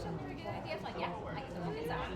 Very good idea. It's like, yeah, I get to walk inside.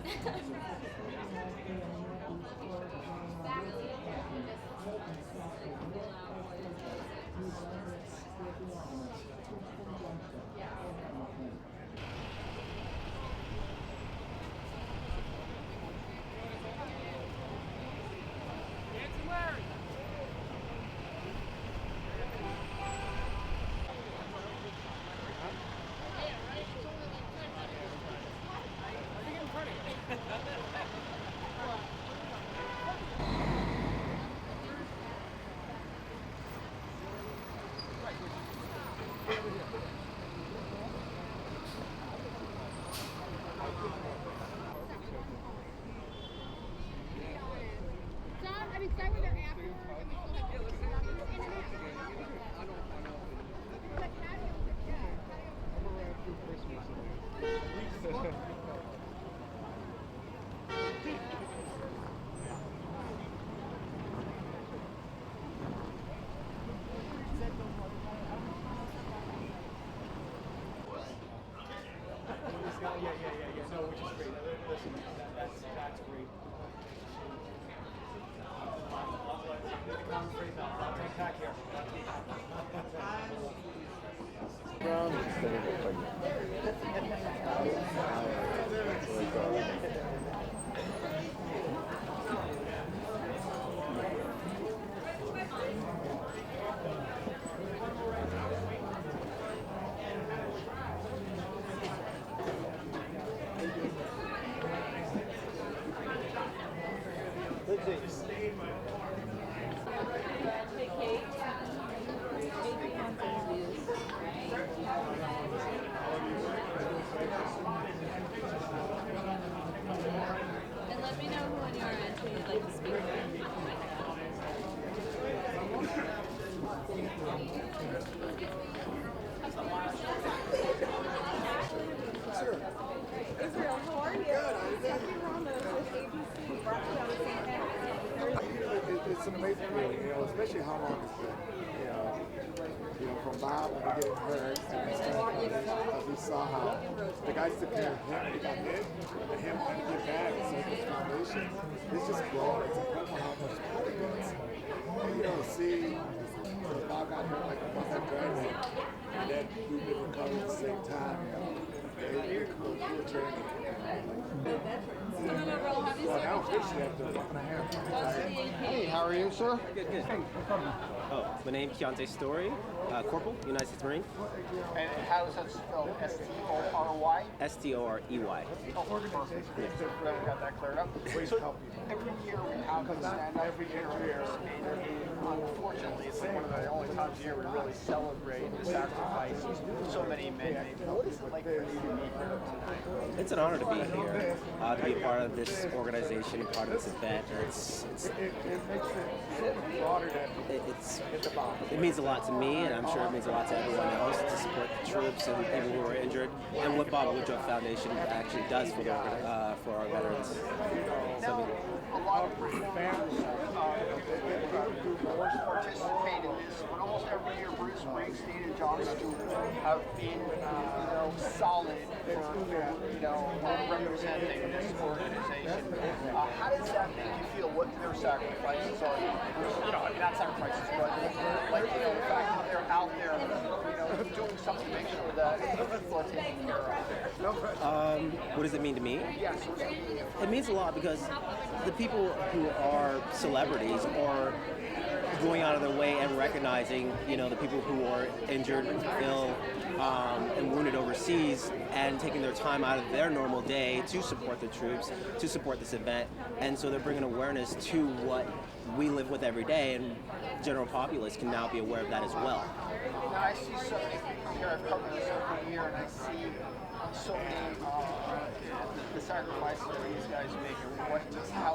John, I mean, start with their after. And we still have in and out. But patio, yeah, Yeah. No, which is great. Listen, that's great. I'll take back here. And let me know who on your end who you'd like to speak Israel, how are you? Stephanie Ramos with ABC brought you on the same It's an amazing feeling, especially how long it's been. From Bob when we get hurt, and we saw how the guys took care of him when he got hit, and him trying to get back and set this foundation. It's just grown. It's incredible how much more it is. And see Bob got hurt like a month after him, and then we did recover at the same time. They were training. Well, now officially after a month and a half. Hey, how are you, sir? Good. Oh, my name's Keontae Story, Corporal, United States Marine. And how does that spell? S-T-O-R-Y? S-T-O-R-E-Y. Oh, perfect. Got that cleared up. So every year we have the stand-up every year. And unfortunately, it's like one of the only times a year we really celebrate the sacrifices so many men made. What is it like for you to be here tonight? It's an honor to be here, to be a part of this organization, part of this event. It makes it broader than It means a lot to me, and I'm sure it means a lot to everyone else to support the troops and the people who are injured, and what Bob Woodruff Foundation actually does for our veterans. Now, a lot of fans participate in this, but almost every year Bruce Springsteen and John Stewart have been, solid for, representing this organization. How does that make you feel? What their sacrifices are? Not sacrifices, but the fact that they're out there, doing something to make sure that people are taken care of. What does it mean to me? Yes. It means a lot because the people who are celebrities are going out of their way and recognizing, the people who are injured, ill, and wounded overseas, and taking their time out of their normal day to support the troops, to support this event, and so they're bringing awareness to what we live with every day, and general populace can now be aware of that as well. Now I see so many people here. I've covered this every year, and I see so many the sacrifices that these guys make, and how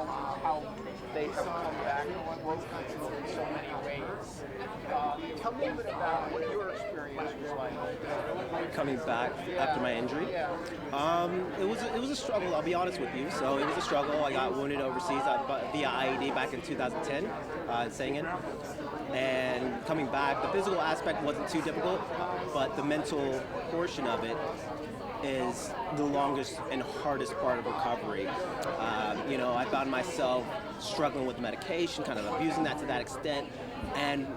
they have come back and broken in so many ways. Tell me a bit about what your experience was like. Coming back after my injury, it was a struggle. I'll be honest with you. So it was a struggle. I got wounded overseas via IED back in 2010, in Sangin. And coming back, the physical aspect wasn't too difficult, but the mental portion of it is the longest and hardest part of recovery. I found myself struggling with medication, kind of abusing that to that extent, and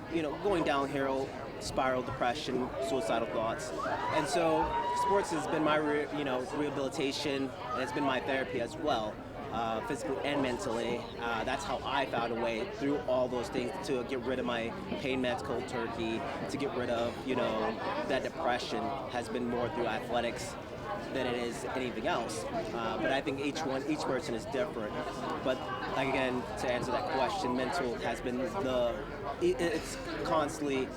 going downhill, spiral depression, suicidal thoughts. And so sports has been my rehabilitation, and it's been my therapy as well. Physically and mentally. That's how I found a way through all those things to get rid of my pain meds cold turkey, to get rid of, that depression has been more through athletics than it is anything else. But I think each person is different. But again, to answer that question, mental has been it's constantly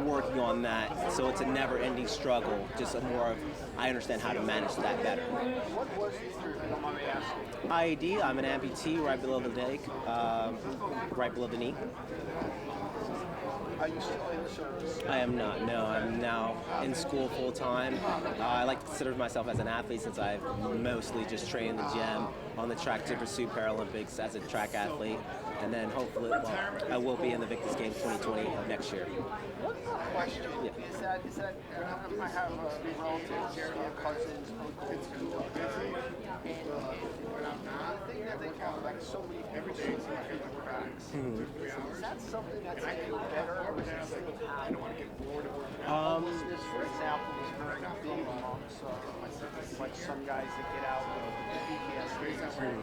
working on that, so it's a never-ending struggle. Just more of I understand how to manage that better. What was the injury, if you don't mind me asking? IED, I'm an amputee right below the leg, right below the knee. Are you still in the service? I am not, no. I'm now in school full-time. I like to consider myself as an athlete since I've mostly just trained in the gym on the track to pursue Paralympics as a track athlete. And then hopefully, I will be in the Victus Games 2020 next year. Question. Yeah. Is that I have relatives, cousins, uncles who are very, and the thing that they have, like so many people see in the cracks. Is that something that's getting better, or is it still happening? Homelessness, for example, is very big amongst like some guys that get out with PTSD.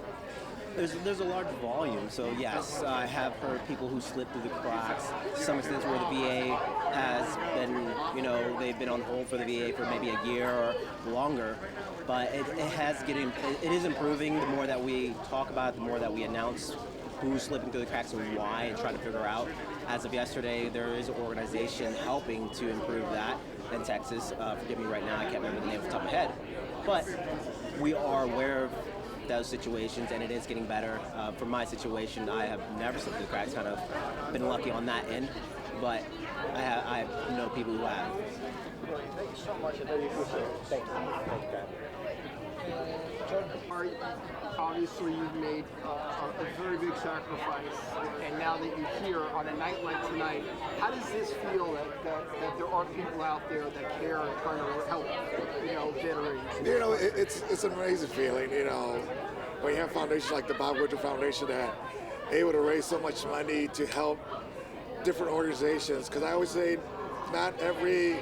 There's a large volume, so yes, I have heard people who slip through the cracks. Some instances where the VA has been, they've been on hold for the VA for maybe a year or longer, but it is improving. The more that we talk about it, the more that we announce who's slipping through the cracks and why, and try to figure out. As of yesterday, there is an organization helping to improve that in Texas. Forgive me right now, I can't remember the name off the top of my head, but we are aware of those situations, and it is getting better. For my situation, I have never slipped through the cracks, kind of been lucky on that end, but I know people who have. Thank you so much. I really appreciate it. Thank you. Obviously, you've made a very big sacrifice, and now that you're here on a night like tonight, how does this feel that there are people out there that care and trying to help, veterans? It's an amazing feeling, when you have foundations like the Bob Woodruff Foundation that are able to raise so much money to help different organizations, because I always say not every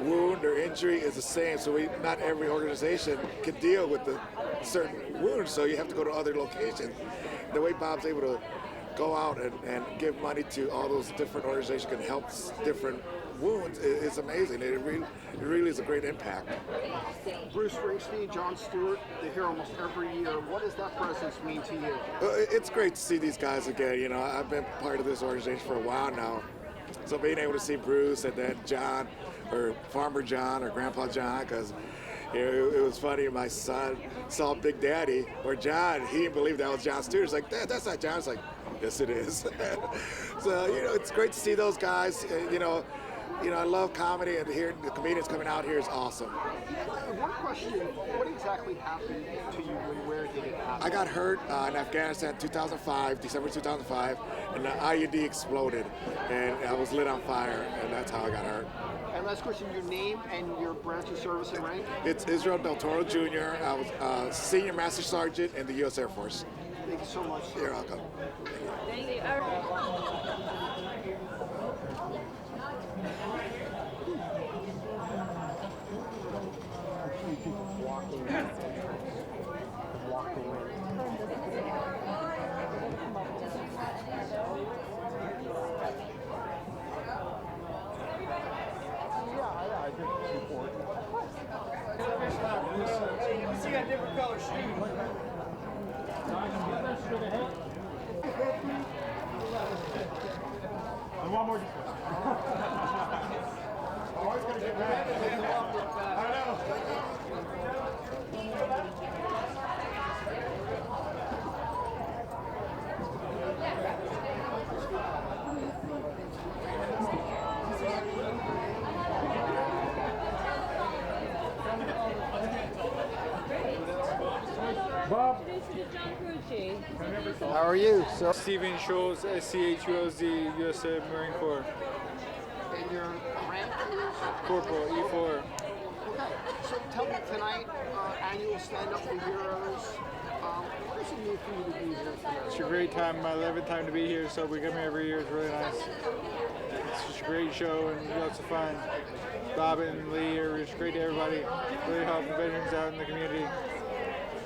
wound or injury is the same, so not every organization can deal with the certain wounds, so you have to go to other locations. The way Bob's able to go out and give money to all those different organizations can help different wounds is amazing. It really is a great impact. Bruce Springsteen, Jon Stewart, they're here almost every year. What does that presence mean to you? It's great to see these guys again. I've been part of this organization for a while now, so being able to see Bruce and then John, or Farmer John, or Grandpa John, because it was funny, my son saw Big Daddy, or John, he didn't believe that was Jon Stewart. He's like, that's not John. It's like, yes, it is. So, it's great to see those guys. I love comedy, and hearing the comedians coming out here is awesome. One question, what exactly happened to you and where did it happen? I got hurt in Afghanistan in December 2005, and the IED exploded, and I was lit on fire, and that's how I got hurt. And last question, your name and your branch of service and rank? It's Israel Del Toro Jr. I was Senior Master Sergeant in the U.S. Air Force. Thank you so much. You're welcome. Thank you. See a different color shoe. And one more. I'm always going to get mad. I know. Bob. introduce you to John Crucci. How are you, sir? Stephen Schultz, SCHULZ, U.S. Marine Corps. And your rank is? Corporal, E4. Okay, so tell me tonight, annual stand-up for heroes. What does it mean for you to be here tonight? It's a great time, my 11th time to be here, so we come here every year. It's really nice. It's just a great show and lots of fun. Bob and Lee are just great to everybody. Really helping veterans out in the community.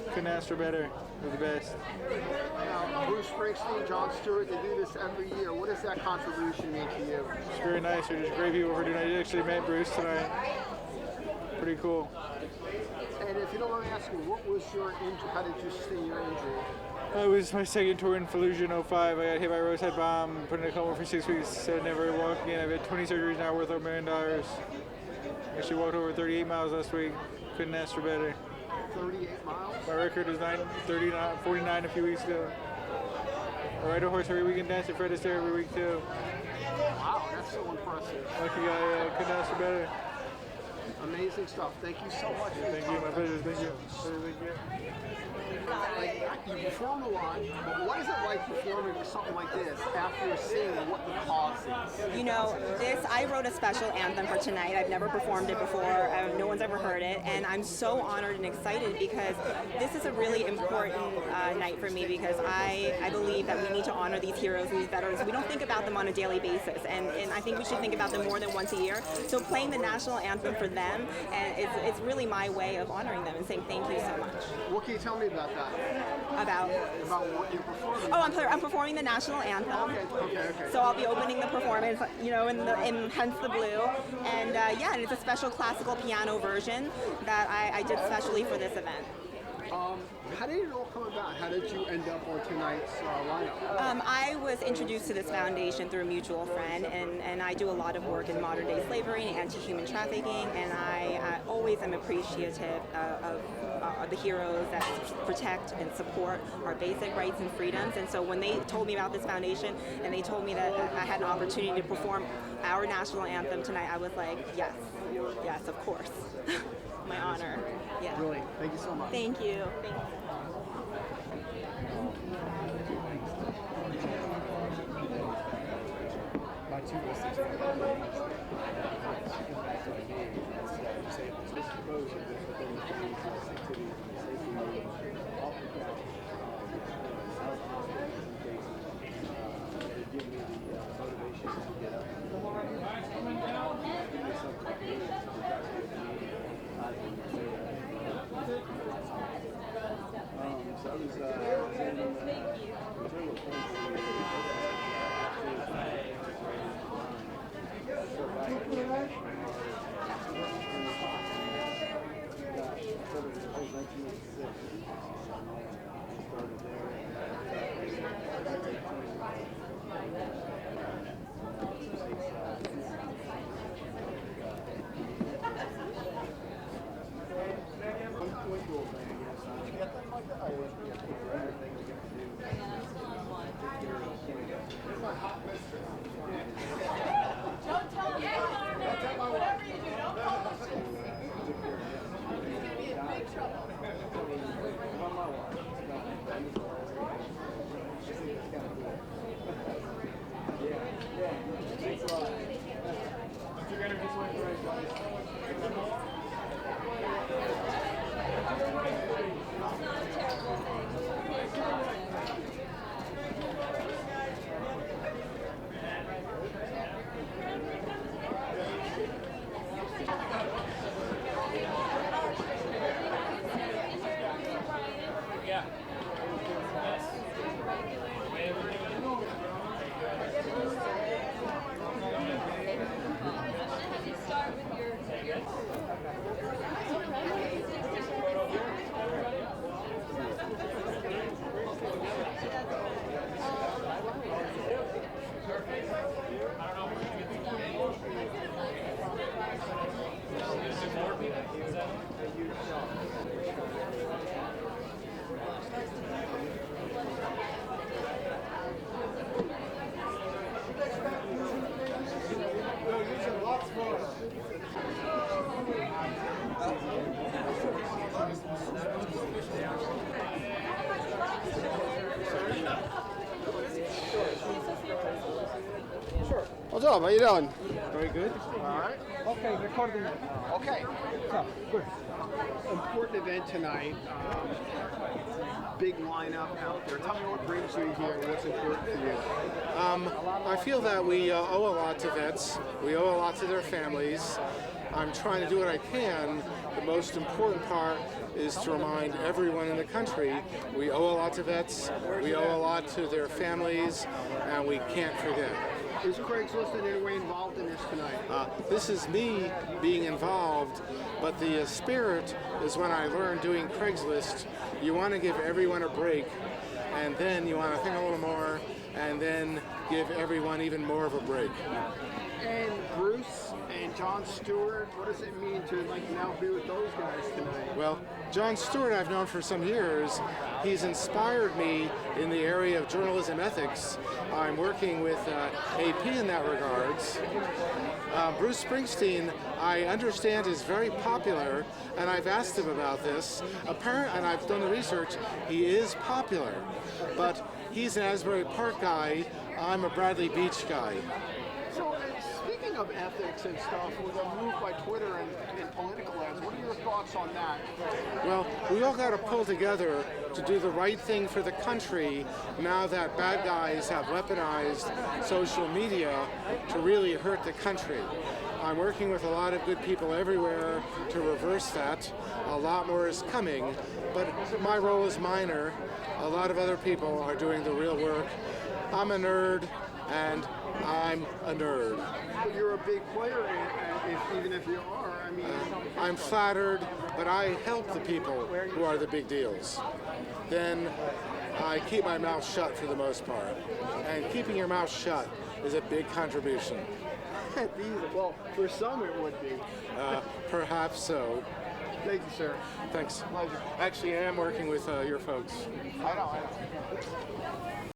Couldn't ask for better. They're the best. Now, Bruce Springsteen, Jon Stewart, they do this every year. What does that contribution mean to you? It's very nice. They're just great people for doing it. I actually met Bruce tonight. Pretty cool. And if you don't mind me asking, what was your injury? How did you sustain your injury? It was my second tour in Fallujah in 05. I got hit by a roadside bomb, put in a coma for 6 weeks, said never walk again. I've had 20 surgeries now worth over $1 million. Actually walked over 38 miles last week. Couldn't ask for better. 38 miles? My record is 49 a few weeks ago. I ride a horse every week and dance at Fred Astaire every week too. Wow, that's so impressive. Lucky guy, yeah, couldn't ask for better. Amazing stuff. Thank you so much. Thank you, my pleasure. Thank you. Thank you. You perform a lot, but what is it like performing something like this after seeing what the cause is? You know, I wrote a special anthem for tonight. I've never performed it before. No one's ever heard it. And I'm so honored and excited because this is a really important night for me because I believe that we need to honor these heroes and these veterans. We don't think about them on a daily basis. And I think we should think about them more than once a year. So playing the national anthem for them, and it's really my way of honoring them and saying thank you so much. What can you tell me about that? About what you're performing? Oh, I'm performing the national anthem. Okay. So I'll be opening the performance, you know, in Hence the Blue, and yeah, and it's a special classical piano version that I did specially for this event. How did it all come about? How did you end up on tonight's lineup? I was introduced to this foundation through a mutual friend, and I do a lot of work in modern day slavery and anti-human trafficking, and I always am appreciative of the heroes that protect and support our basic rights and freedoms. And so when they told me about this foundation and they told me that I had an opportunity to perform our national anthem tonight, I was like, yes, of course. My honor. Yeah. Brilliant. Thank you so much. Thank you. Thank you. My two listeners are up? How you doing? Very good. All right. Okay, recording. Okay. Good. Important event tonight. Big lineup out there. Tell me what brings you here and what's important for you. I feel that we owe a lot to vets. We owe a lot to their families. I'm trying to do what I can. The most important part is to remind everyone in the country we owe a lot to vets, we owe a lot to their families, and we can't forget. Is Craigslist in any way involved in this tonight? This is me being involved, but the spirit is when I learned doing Craigslist, you want to give everyone a break, and then you want to think a little more, and then give everyone even more of a break. And Bruce and Jon Stewart, what does it mean to now be with those guys tonight? Well, Jon Stewart I've known for some years. He's inspired me in the area of journalism ethics. I'm working with AP in that regards. Bruce Springsteen, I understand, is very popular, and I've asked him about this. And I've done the research, he is popular, but he's an Asbury Park guy, I'm a Bradley Beach guy. So, speaking of ethics and stuff, with a move by Twitter and political ads, what are your thoughts on that? Well, we all got to pull together to do the right thing for the country now that bad guys have weaponized social media to really hurt the country. I'm working with a lot of good people everywhere to reverse that. A lot more is coming, but my role is minor. A lot of other people are doing the real work. I'm a nerd, and I'm a nerd. But you're a big player, even if you are. I mean, I'm flattered, but I help the people who are the big deals. Then I keep my mouth shut for the most part. And keeping your mouth shut is a big contribution. Well, for some it would be. Perhaps so. Thank you, sir. Thanks. Pleasure. Actually, I am working with your folks. I know.